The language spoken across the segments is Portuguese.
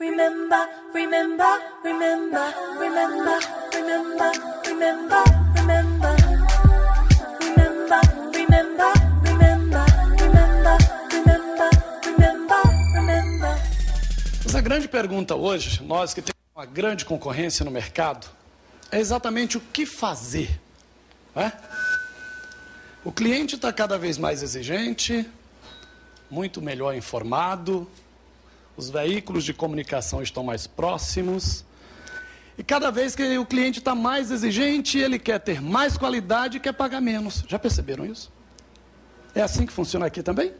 Remember, remember, remember, remember, remember, remember, remember. Remember, remember, remember, remember, remember, remember, remember. Mas a grande pergunta hoje, nós que temos uma grande concorrência no mercado, é exatamente o que fazer, né? O cliente está cada vez mais exigente, muito melhor informado, os veículos de comunicação estão mais próximos, e cada vez que o cliente está mais exigente, ele quer ter mais qualidade e quer pagar menos. Já perceberam isso? É assim que funciona aqui também?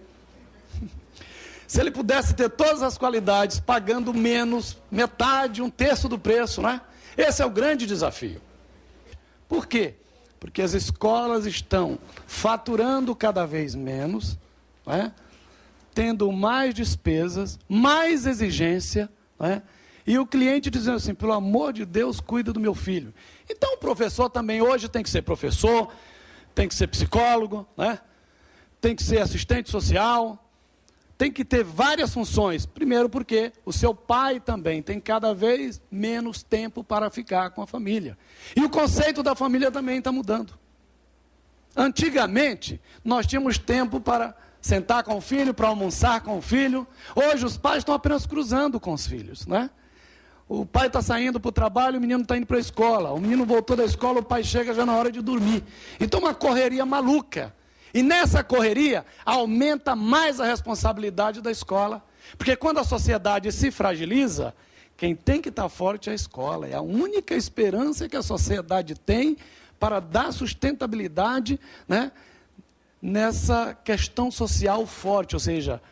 Se ele pudesse ter todas as qualidades pagando menos, metade, um terço do preço, né? Esse é o grande desafio. Por quê? Porque as escolas estão faturando cada vez menos, né? Tendo mais despesas, mais exigência, né? E o cliente dizendo assim, pelo amor de Deus, cuida do meu filho. Então o professor também hoje tem que ser professor, tem que ser psicólogo, né? Tem que ser assistente social, tem que ter várias funções. Primeiro porque o seu pai também tem cada vez menos tempo para ficar com a família. E o conceito da família também está mudando. Antigamente, nós tínhamos tempo para sentar com o filho, para almoçar com o filho. Hoje os pais estão apenas cruzando com os filhos, né? O pai está saindo para o trabalho, o menino está indo para a escola. O menino voltou da escola, o pai chega já na hora de dormir. Então uma correria maluca. E nessa correria, aumenta mais a responsabilidade da escola. Porque quando a sociedade se fragiliza, quem tem que estar forte é a escola. É a única esperança que a sociedade tem para dar sustentabilidade, né, nessa questão social forte, ou seja,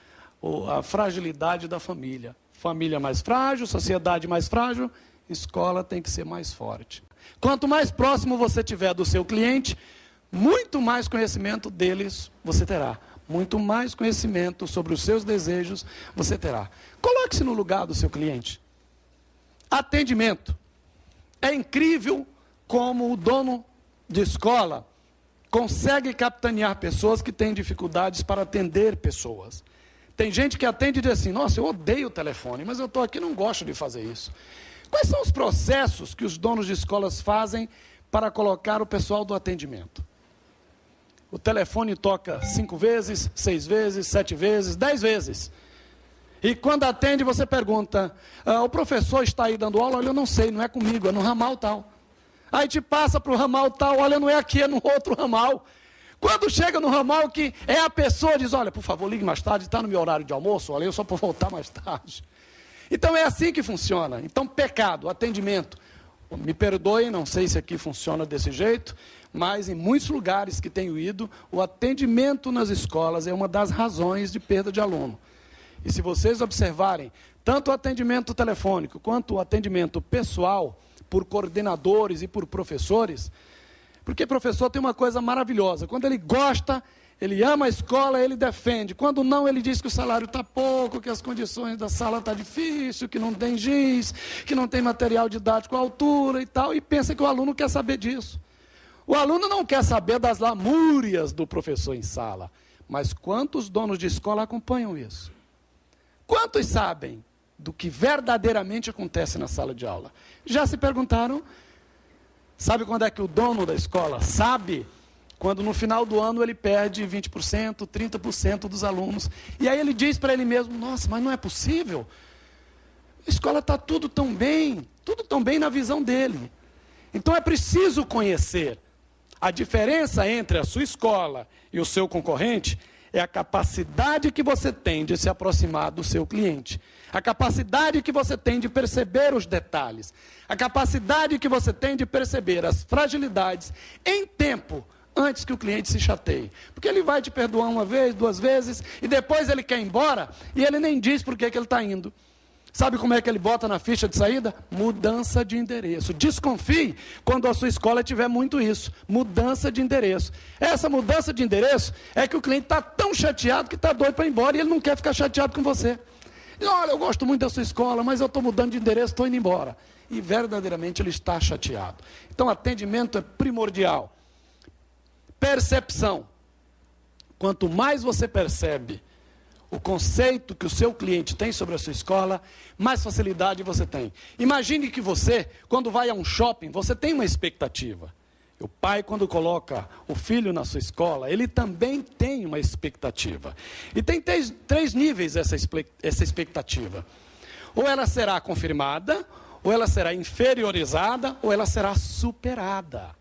a fragilidade da família. Família mais frágil, sociedade mais frágil, escola tem que ser mais forte. Quanto mais próximo você tiver do seu cliente, muito mais conhecimento deles você terá. Muito mais conhecimento sobre os seus desejos você terá. Coloque-se no lugar do seu cliente. Atendimento. É incrível como o dono de escola consegue capitanear pessoas que têm dificuldades para atender pessoas. Tem gente que atende e diz assim, nossa, eu odeio o telefone, mas eu estou aqui e não gosto de fazer isso. Quais são os processos que os donos de escolas fazem para colocar o pessoal do atendimento? O telefone toca 5 vezes, 6 vezes, 7 vezes, 10 vezes. E quando atende, você pergunta, o professor está aí dando aula? Olha, eu não sei, não é comigo, é no ramal tal. Aí te passa para o ramal tal, olha, não é aqui, é no outro ramal. Quando chega no ramal que é a pessoa, diz, olha, por favor, ligue mais tarde, está no meu horário de almoço, olha, eu só vou voltar mais tarde. Então é assim que funciona. Então pecado, atendimento. Me perdoem, não sei se aqui funciona desse jeito, mas em muitos lugares que tenho ido, o atendimento nas escolas é uma das razões de perda de aluno. E se vocês observarem, tanto o atendimento telefônico quanto o atendimento pessoal, por coordenadores e por professores, porque professor tem uma coisa maravilhosa, quando ele gosta, ele ama a escola, ele defende, quando não, ele diz que o salário está pouco, que as condições da sala estão difíceis, que não tem giz, que não tem material didático à altura e tal, e pensa que o aluno quer saber disso. O aluno não quer saber das lamúrias do professor em sala, mas quantos donos de escola acompanham isso? Quantos sabem do que verdadeiramente acontece na sala de aula? Já se perguntaram? Sabe quando é que o dono da escola sabe? Quando no final do ano ele perde 20%, 30% dos alunos. E aí ele diz para ele mesmo, nossa, mas não é possível. A escola está tudo tão bem na visão dele. Então é preciso conhecer. A diferença entre a sua escola e o seu concorrente é a capacidade que você tem de se aproximar do seu cliente. A capacidade que você tem de perceber os detalhes. A capacidade que você tem de perceber as fragilidades em tempo, antes que o cliente se chateie. Porque ele vai te perdoar uma vez, 2 vezes, e depois ele quer ir embora, e ele nem diz por que ele está indo. Sabe como é que ele bota na ficha de saída? Mudança de endereço. Desconfie quando a sua escola tiver muito isso. Mudança de endereço. Essa mudança de endereço é que o cliente está tão chateado que está doido para ir embora e ele não quer ficar chateado com você. Diz, olha, eu gosto muito da sua escola, mas eu estou mudando de endereço, estou indo embora. E verdadeiramente ele está chateado. Então atendimento é primordial. Percepção. Quanto mais você percebe o conceito que o seu cliente tem sobre a sua escola, mais facilidade você tem. Imagine que você, quando vai a um shopping, você tem uma expectativa. O pai, quando coloca o filho na sua escola, ele também tem uma expectativa. E tem três níveis essa expectativa. Ou ela será confirmada, ou ela será inferiorizada, ou ela será superada.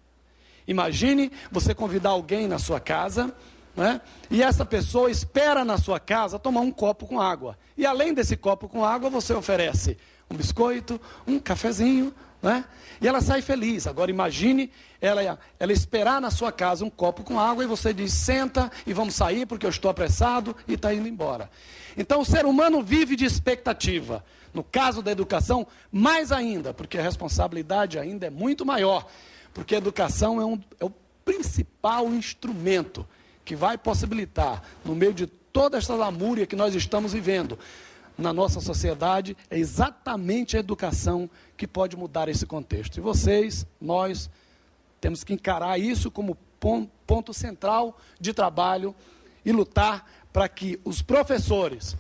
Imagine você convidar alguém na sua casa, né? E essa pessoa espera na sua casa tomar um copo com água. E além desse copo com água, você oferece um biscoito, um cafezinho, né? E ela sai feliz. Agora imagine ela esperar na sua casa um copo com água e você diz, senta e vamos sair porque eu estou apressado, e está indo embora. Então o ser humano vive de expectativa. No caso da educação, mais ainda, porque a responsabilidade ainda é muito maior. Porque a educação é o principal instrumento que vai possibilitar, no meio de toda esta lamúria que nós estamos vivendo na nossa sociedade, é exatamente a educação que pode mudar esse contexto. E vocês, nós, temos que encarar isso como ponto central de trabalho e lutar para que os professores,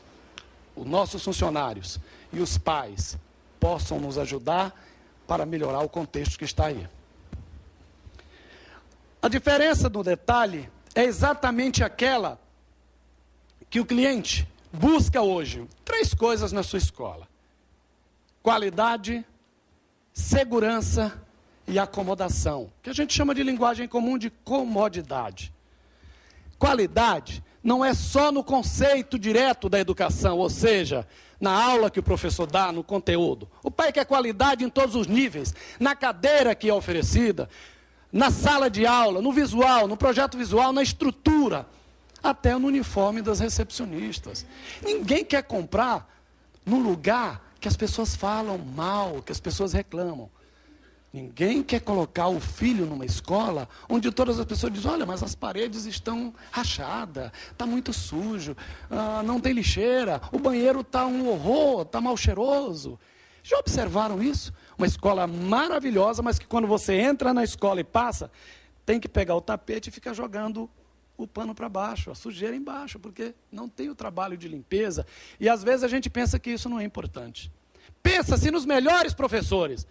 os nossos funcionários e os pais possam nos ajudar para melhorar o contexto que está aí. A diferença do detalhe é exatamente aquela que o cliente busca hoje. 3 coisas na sua escola: qualidade, segurança e acomodação, que a gente chama de linguagem comum de comodidade. Qualidade não é só no conceito direto da educação, ou seja, na aula que o professor dá, no conteúdo. O pai quer qualidade em todos os níveis, na cadeira que é oferecida, na sala de aula, no visual, no projeto visual, na estrutura, até no uniforme das recepcionistas. Ninguém quer comprar num lugar que as pessoas falam mal, que as pessoas reclamam. Ninguém quer colocar o filho numa escola onde todas as pessoas dizem, olha, mas as paredes estão rachadas, está muito sujo, não tem lixeira, o banheiro está um horror, está mal cheiroso. Já observaram isso? Uma escola maravilhosa, mas que quando você entra na escola e passa, tem que pegar o tapete e ficar jogando o pano para baixo, a sujeira embaixo, porque não tem o trabalho de limpeza. E às vezes a gente pensa que isso não é importante. Pensa-se nos melhores professores,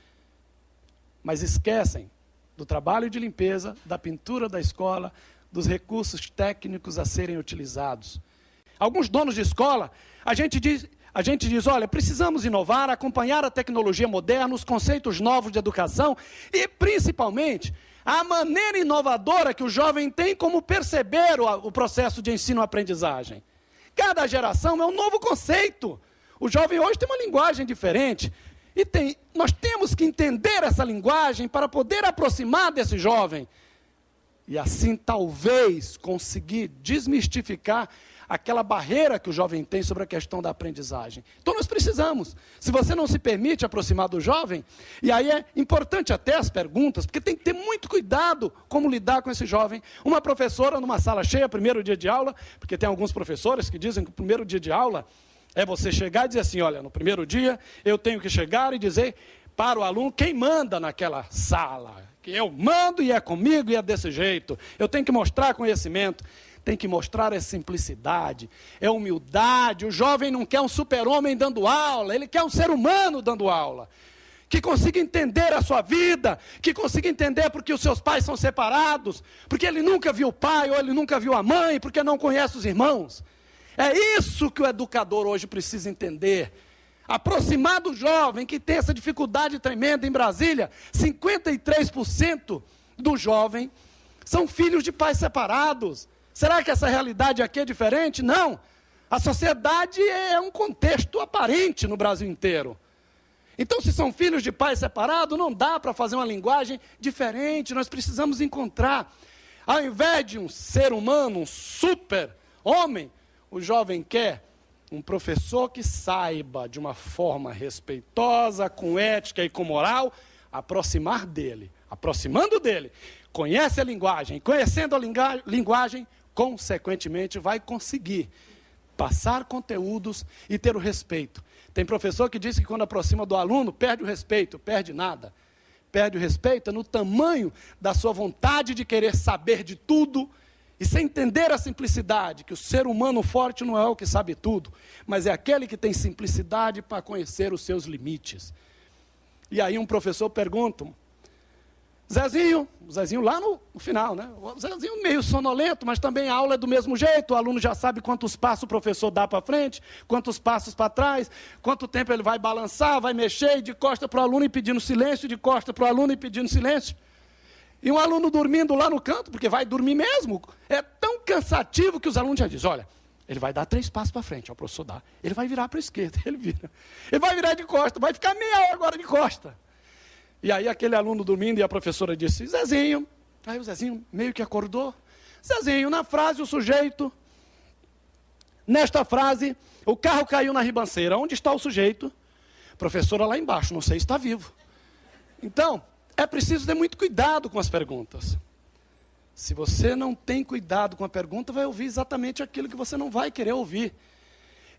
mas esquecem do trabalho de limpeza, da pintura da escola, dos recursos técnicos a serem utilizados. Alguns donos de escola, a gente diz, olha, precisamos inovar, acompanhar a tecnologia moderna, os conceitos novos de educação e, principalmente, a maneira inovadora que o jovem tem como perceber o processo de ensino-aprendizagem. Cada geração é um novo conceito. O jovem hoje tem uma linguagem diferente. E nós temos que entender essa linguagem para poder aproximar desse jovem. E assim, talvez, conseguir desmistificar aquela barreira que o jovem tem sobre a questão da aprendizagem. Então nós precisamos. Se você não se permite aproximar do jovem, e aí é importante até as perguntas, porque tem que ter muito cuidado como lidar com esse jovem. Uma professora numa sala cheia, primeiro dia de aula, porque tem alguns professores que dizem que o primeiro dia de aula é você chegar e dizer assim, olha, no primeiro dia eu tenho que chegar e dizer para o aluno quem manda naquela sala. Que eu mando e é comigo e é desse jeito. Eu tenho que mostrar conhecimento. Tem que mostrar essa simplicidade, é humildade. O jovem não quer um super-homem dando aula, ele quer um ser humano dando aula. Que consiga entender a sua vida, que consiga entender porque os seus pais são separados, porque ele nunca viu o pai ou ele nunca viu a mãe, porque não conhece os irmãos. É isso que o educador hoje precisa entender. Aproximar do jovem que tem essa dificuldade tremenda em Brasília. 53% do jovem são filhos de pais separados. Será que essa realidade aqui é diferente? Não. A sociedade é um contexto aparente no Brasil inteiro. Então, se são filhos de pais separados, não dá para fazer uma linguagem diferente. Nós precisamos encontrar, ao invés de um ser humano, um super-homem, o jovem quer um professor que saiba, de uma forma respeitosa, com ética e com moral, aproximar dele. Aproximando dele, conhece a linguagem. Conhecendo a linguagem, consequentemente, vai conseguir passar conteúdos e ter o respeito. Tem professor que diz que quando aproxima do aluno, perde o respeito, perde nada. Perde o respeito no tamanho da sua vontade de querer saber de tudo E sem entender a simplicidade, que o ser humano forte não é o que sabe tudo, mas é aquele que tem simplicidade para conhecer os seus limites. E aí um professor pergunta, o Zezinho lá no final, né? O Zezinho meio sonolento, mas também a aula é do mesmo jeito, o aluno já sabe quantos passos o professor dá para frente, quantos passos para trás, quanto tempo ele vai balançar, vai mexer, de costa para o aluno e pedindo silêncio, de costa para o aluno e pedindo silêncio. E um aluno dormindo lá no canto, porque vai dormir mesmo, é tão cansativo que os alunos já dizem, olha, ele vai dar 3 passos para frente, o professor dá, ele vai virar para a esquerda, ele vira. Ele vai virar de costa, vai ficar meia hora agora de costa. E aí aquele aluno dormindo e a professora disse, Zezinho, aí o Zezinho meio que acordou, Zezinho, na frase o sujeito, nesta frase, o carro caiu na ribanceira, onde está o sujeito? Professora lá embaixo, não sei se está vivo. Então, é preciso ter muito cuidado com as perguntas. Se você não tem cuidado com a pergunta, vai ouvir exatamente aquilo que você não vai querer ouvir.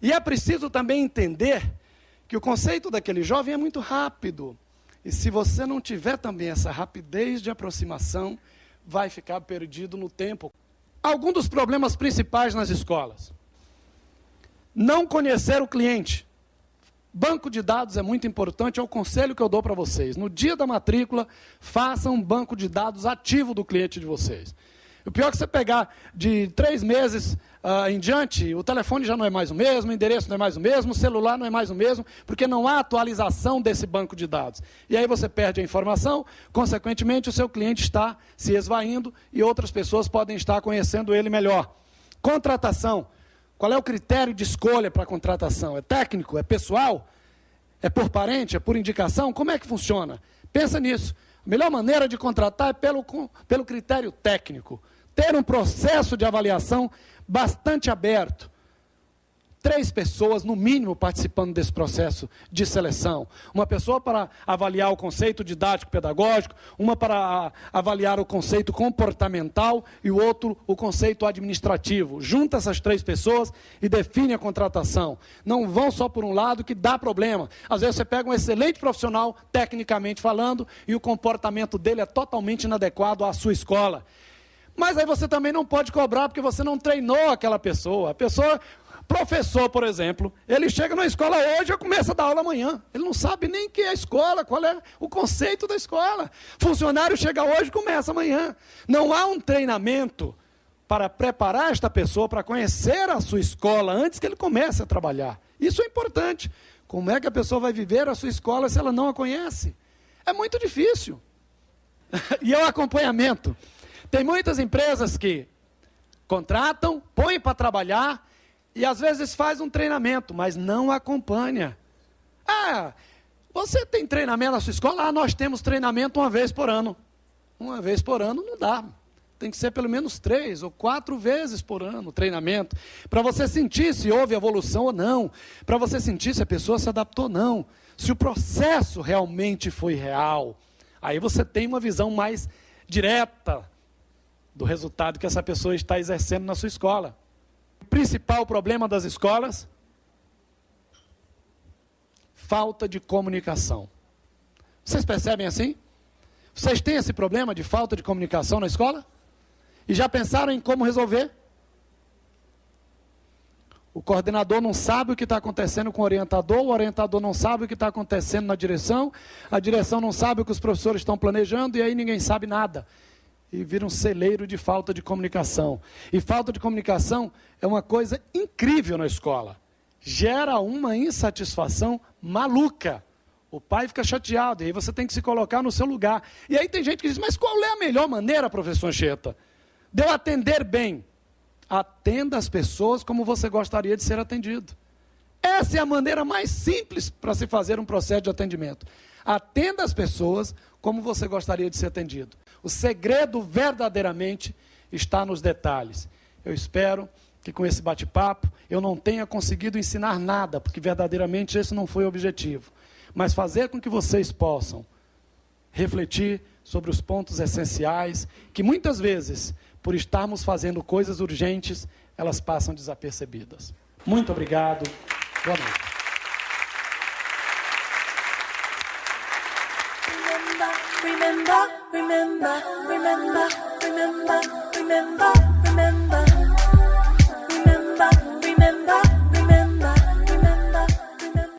E é preciso também entender que o conceito daquele jovem é muito rápido. E se você não tiver também essa rapidez de aproximação, vai ficar perdido no tempo. Alguns dos problemas principais nas escolas. Não conhecer o cliente. Banco de dados é muito importante, é o conselho que eu dou para vocês. No dia da matrícula, façam um banco de dados ativo do cliente de vocês. O pior é que você pegar de 3 meses em diante, o telefone já não é mais o mesmo, o endereço não é mais o mesmo, o celular não é mais o mesmo, porque não há atualização desse banco de dados. E aí você perde a informação, consequentemente o seu cliente está se esvaindo e outras pessoas podem estar conhecendo ele melhor. Contratação. Qual é o critério de escolha para a contratação? É técnico? É pessoal? É por parente? É por indicação? Como é que funciona? Pensa nisso. A melhor maneira de contratar é pelo critério técnico. Ter um processo de avaliação bastante aberto. 3 pessoas, no mínimo, participando desse processo de seleção. Uma pessoa para avaliar o conceito didático-pedagógico, uma para avaliar o conceito comportamental e o outro o conceito administrativo. Junta essas 3 pessoas e define a contratação. Não vão só por um lado que dá problema. Às vezes você pega um excelente profissional, tecnicamente falando, e o comportamento dele é totalmente inadequado à sua escola. Mas aí você também não pode cobrar porque você não treinou aquela pessoa. A pessoa... Professor, por exemplo, ele chega na escola hoje e começa a dar aula amanhã. Ele não sabe nem o que é a escola, qual é o conceito da escola. Funcionário chega hoje e começa amanhã. Não há um treinamento para preparar esta pessoa para conhecer a sua escola antes que ele comece a trabalhar. Isso é importante. Como é que a pessoa vai viver a sua escola se ela não a conhece? É muito difícil. E é o acompanhamento. Tem muitas empresas que contratam, põem para trabalhar, e às vezes faz um treinamento, mas não acompanha. Ah, você tem treinamento na sua escola? Ah, nós temos treinamento 1 vez por ano. 1 vez por ano não dá. Tem que ser pelo menos 3 ou 4 vezes por ano o treinamento. Para você sentir se houve evolução ou não. Para você sentir se a pessoa se adaptou ou não. Se o processo realmente foi real. Aí você tem uma visão mais direta do resultado que essa pessoa está exercendo na sua escola. O principal problema das escolas? Falta de comunicação. Vocês percebem assim? Vocês têm esse problema de falta de comunicação na escola? E já pensaram em como resolver? O coordenador não sabe o que está acontecendo com o orientador não sabe o que está acontecendo na direção, a direção não sabe o que os professores estão planejando e aí ninguém sabe nada. E vira um celeiro de falta de comunicação. E falta de comunicação é uma coisa incrível na escola. Gera uma insatisfação maluca. O pai fica chateado, e aí você tem que se colocar no seu lugar. E aí tem gente que diz, mas qual é a melhor maneira, professor Anchieta, de eu atender bem? Atenda as pessoas como você gostaria de ser atendido. Essa é a maneira mais simples para se fazer um processo de atendimento. Atenda as pessoas como você gostaria de ser atendido. O segredo verdadeiramente está nos detalhes. Eu espero que com esse bate-papo eu não tenha conseguido ensinar nada, porque verdadeiramente esse não foi o objetivo. Mas fazer com que vocês possam refletir sobre os pontos essenciais, que muitas vezes, por estarmos fazendo coisas urgentes, elas passam desapercebidas. Muito obrigado. Boa noite. Remember, remember, remember, remember, remember. remember, remember.